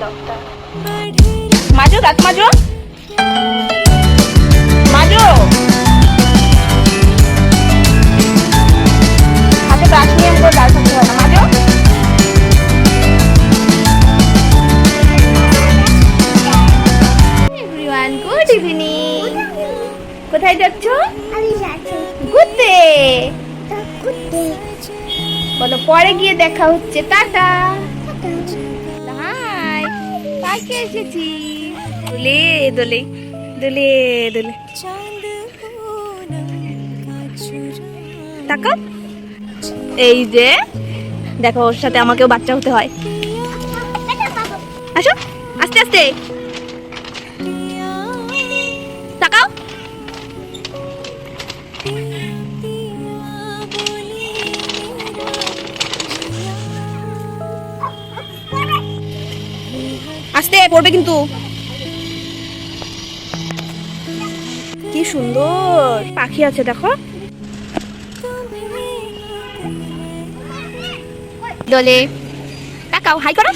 ডগটা। মাজো, দাঁত মাজো, মাজো, হাতে ব্রাশ নিয়ে আমাকে দাঁত মাজতে হয় না, মাজো। Everyone, good evening. কোথায় যাচ্ছ? ঘুরতে। বলো পরে গিয়ে দেখা হচ্ছে, টাটা। হাই, পার্কে এসেছি। দোলে দোলে দোলে দোলে, তাকাও। এই যে দেখো, ওর সাথে আমাকেও বাচ্চা হতে হয়। আসো, আস্তে আস্তে তাকাও। আস্তে পড়বে কিন্তু। কি সুন্দর পাখি আছে দেখো। দোলে তাকাও, হাই করো।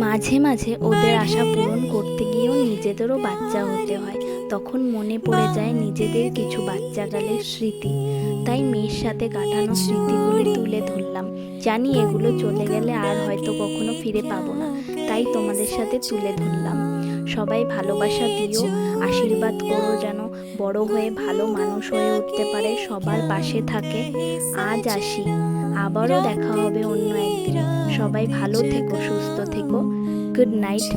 মাঝে মাঝে ওদের আশা পূরণ করতে গিয়েও নিজেদেরও বাচ্চা হতে হয়। তখন মনে পড়ে যায় নিজেদের কিছু বাচ্চাকালের স্মৃতি। তাই মেয়ের সাথে কাটানো স্মৃতিগুলি তুলে ধরলাম। জানি এগুলো চলে গেলে আর হয়তো কখনো ফিরে পাবো না, তাই তোমাদের সাথে তুলে ধরলাম। সবাই ভালোবাসা দিও, আশীর্বাদ করো যেন বড় হয়ে ভালো মানুষ হয়ে উঠতে পারে, সবার পাশে থাকে। আজ আসি, আবারও দেখা হবে অন্য একদিন। সবাই ভালো থেকো, সুস্থ থেকো। Good night.